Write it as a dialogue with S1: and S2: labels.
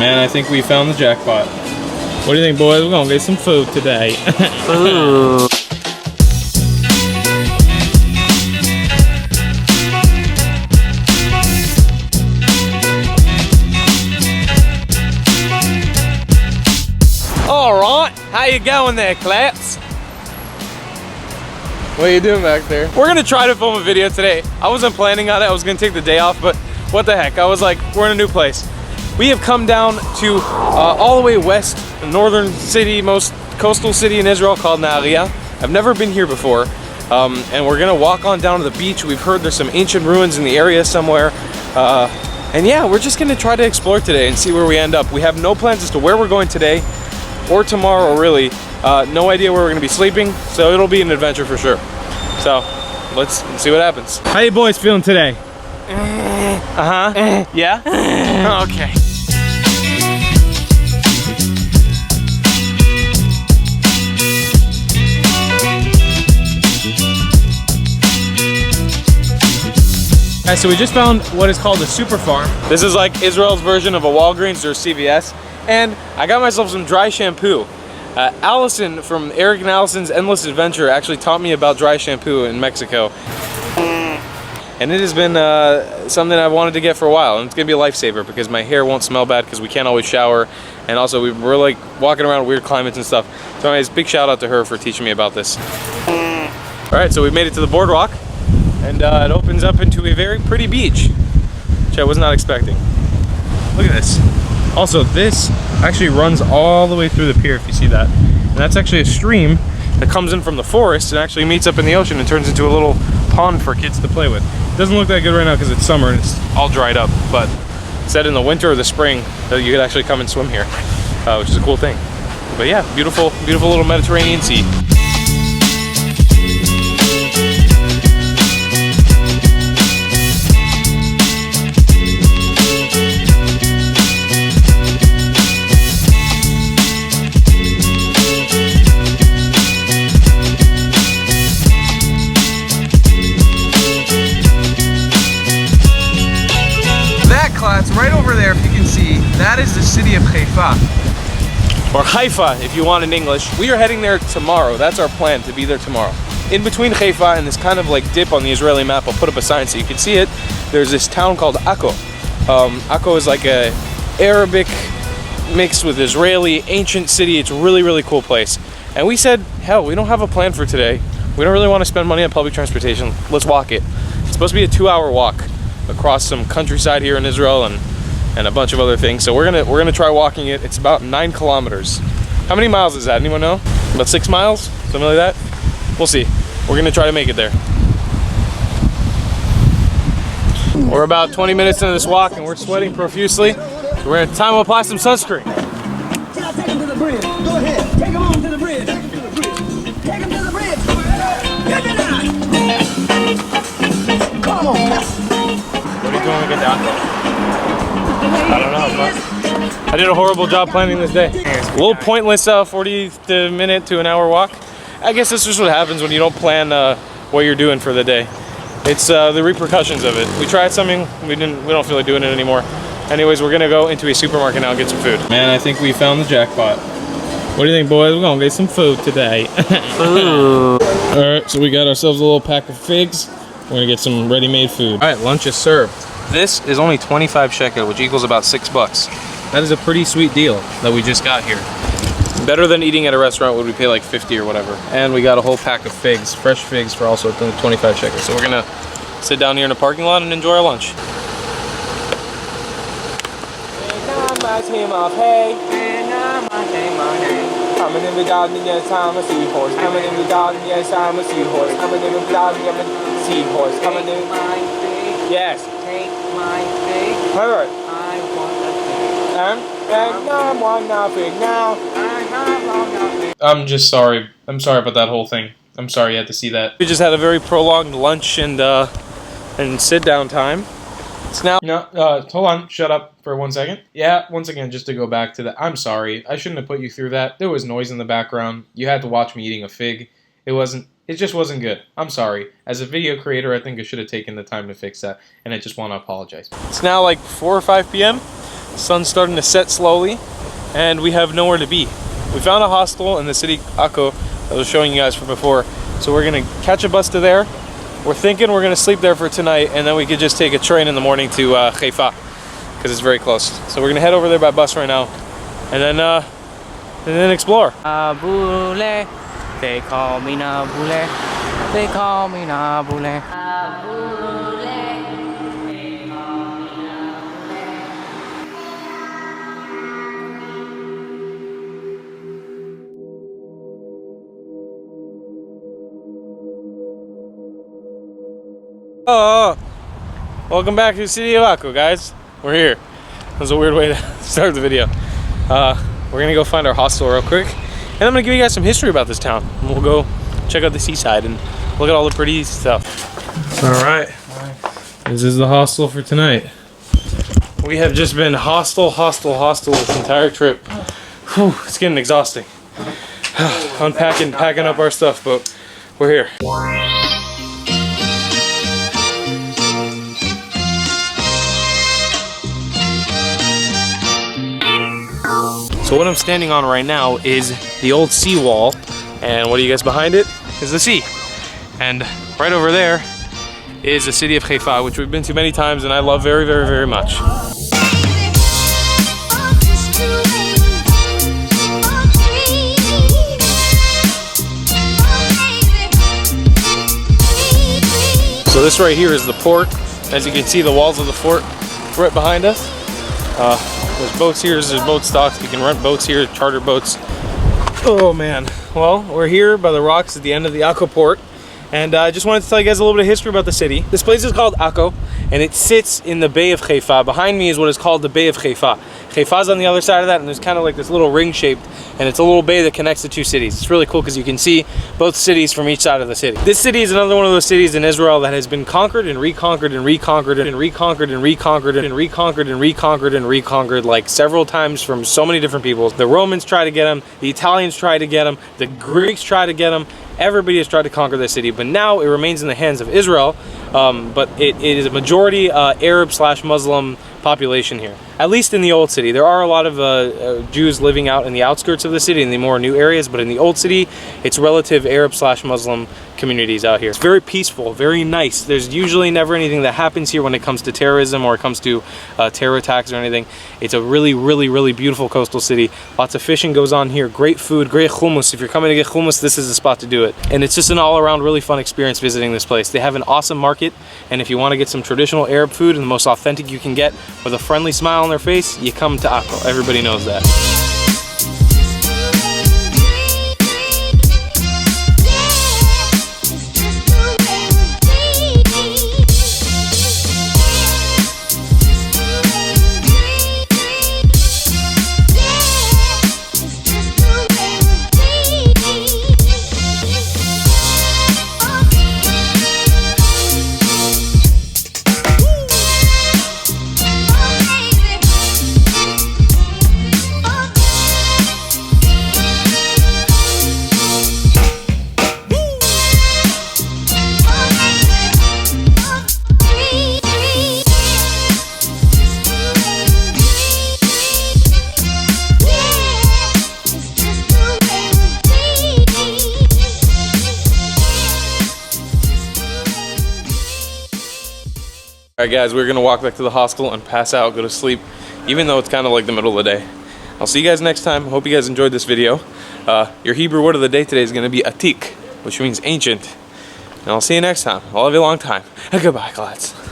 S1: Man, I think we found the jackpot. What do you think, boys? We're gonna get some food today.
S2: Ooh.
S1: Alright, how you going there, Clats? What are you doing back there? We're gonna try to film a video today. I wasn't planning on it, I was gonna take the day off, but what the heck, I was like, we're in a new place. We have come down to all the way west, the northern city, most coastal city in Israel called Nowell. I've never been here before, and we're gonna walk on down to the beach. We've heard there's some ancient ruins in the area somewhere, and yeah, we're just gonna try to explore today and see where we end up. We have no plans as to where we're going today or tomorrow, really. No idea where we're gonna be sleeping, so it'll be an adventure for sure. So let's see what happens. How you boys feeling today? Yeah? Okay. Alright, so we just found what is called a super farm. This is like Israel's version of a Walgreens or CVS. And I got myself some dry shampoo. Allison from Eric and Allison's Endless Adventure actually taught me about dry shampoo in Mexico. And it has been something I've wanted to get for a while, and it's gonna be a lifesaver because my hair won't smell bad because we can't always shower, and also we're like walking around weird climates and stuff. So anyways, big shout out to her for teaching me about this. Alright, so we've made it to the boardwalk, and it opens up into a very pretty beach, which I was not expecting. Look at this. Also, this actually runs all the way through the pier, if you see that. And that's actually a stream that comes in from the forest and actually meets up in the ocean and turns into a little pond for kids to play with. It doesn't look that good right now because it's summer and it's all dried up, but said in the winter or the spring that you could actually come and swim here, which is a cool thing. But yeah, beautiful, beautiful little Mediterranean Sea. Right over there, if you can see, that is the city of Haifa, or Haifa if you want in English. We are heading there tomorrow. That's our plan, to be there tomorrow. In between Haifa and this kind of like dip on the Israeli map, I'll put up a sign so you can see it. There's this town called Akko. Akko is like a Arabic mixed with Israeli ancient city. It's a really, really cool place. And we said, hell, we don't have a plan for today. We don't really want to spend money on public transportation. Let's walk it. It's supposed to be a 2-hour walk across some countryside here in Israel and a bunch of other things. So we're gonna try walking it. It's about 9 kilometers. How many miles is that? Anyone know? About 6 miles? Something like that? We'll see. We're gonna try to make it there. We're about 20 minutes into this walk and we're sweating profusely. So we're at time to apply some sunscreen.
S3: Can I take him to the bridge? Go ahead. Take him on to the bridge. Take him to the bridge. Take him to the bridge. Get it down. Come on.
S1: What are you doing to get down there? I don't know, but I did a horrible job planning this day. A little pointless 40 minute to an hour walk. I guess that's just what happens when you don't plan what you're doing for the day. It's the repercussions of it. We tried something, we don't feel like doing it anymore. Anyways, we're gonna go into a supermarket now and get some food. Man, I think we found the jackpot. What do you think, boys? We're gonna get some food today. Alright, so we got ourselves a little pack of figs. We're gonna get some ready-made food. All right, lunch is served. This is only 25 shekel, which equals about $6. That is a pretty sweet deal that we just got here. Better than eating at a restaurant where we pay like 50 or whatever. And we got a whole pack of figs, fresh figs for also 25 shekels. So we're gonna sit down here in the parking lot and enjoy our lunch. Coming in the garden, yes, I'm a seahorse. Coming in the garden, yes, I'm a seahorse. Coming in the garden, I'm a seahorse. Coming in my fig. Yes. Take my fig. Alright. I want a fig. And I want a fig now. I want a fig. I'm just sorry. I'm sorry about that whole thing. I'm sorry you had to see that. We just had a very prolonged lunch and sit down time. It's now. No, hold on. Shut up for 1 second. Yeah, once again, just to go back to that. I'm sorry. I shouldn't have put you through that. There was noise in the background. You had to watch me eating a fig. It just wasn't good. I'm sorry. As a video creator, I think I should have taken the time to fix that, and I just want to apologize. It's now like 4 or 5 p.m. Sun's starting to set slowly, and we have nowhere to be. We found a hostel in the city Akko that I was showing you guys from before. So we're gonna catch a bus to there. We're thinking we're gonna sleep there for tonight, and then we could just take a train in the morning to Haifa, because it's very close. So we're gonna head over there by bus right now, and then explore.
S2: Nabule, they call me Nabule. They call me Nabule.
S1: Oh, welcome back to the city of Akko, guys. We're here. That was a weird way to start the video. We're gonna go find our hostel real quick, and I'm gonna give you guys some history about this town. And we'll go check out the seaside and look at all the pretty stuff. All right, this is the hostel for tonight. We have just been hostel this entire trip. Whew, it's getting exhausting. Unpacking, packing up our stuff, but we're here. So what I'm standing on right now is the old seawall, and what do you guys behind it? Is the sea. And right over there is the city of Haifa, which we've been to many times and I love very, very, very much. So this right here is the port. As you can see, the walls of the fort right behind us. There's boats here, there's boat stocks. You can rent boats here, charter boats. Oh man. Well, we're here by the rocks at the end of the Akko port. And I just wanted to tell you guys a little bit of history about the city. This place is called Akko, and it sits in the Bay of Haifa. Behind me is what is called the Bay of Haifa. Haifa's on the other side of that, and there's kind of like this little ring shaped, and it's a little bay that connects the two cities. It's really cool because you can see both cities from each side of the city. This city is another one of those cities in Israel that has been conquered and reconquered and reconquered and reconquered and reconquered and reconquered and reconquered and reconquered like several times from so many different people. The Romans tried to get them, the Italians tried to get them, the Greeks tried to get them. Everybody has tried to conquer this city, but now it remains in the hands of Israel. But it is a majority Arab/Muslim population here, at least in the old city. There are a lot of Jews living out in the outskirts of the city in the more new areas, but in the old city it's relative Arab/Muslim communities out here. It's very peaceful, very nice. There's usually never anything that happens here when it comes to terrorism or it comes to terror attacks or anything. It's a really, really, really beautiful coastal city. Lots of fishing goes on here, great food, great hummus. If you're coming to get hummus, this is the spot to do it. And it's just an all-around really fun experience visiting this place. They have an awesome market, and if you want to get some traditional Arab food and the most authentic you can get with a friendly smile on their face, you come to Akko. Everybody knows that. Alright guys, we're gonna walk back to the hostel and pass out, go to sleep, even though it's kind of like the middle of the day. I'll see you guys next time. Hope you guys enjoyed this video. Your Hebrew word of the day today is gonna be atik, which means ancient. And I'll see you next time. I'll have you a long time. Goodbye, CLATTs.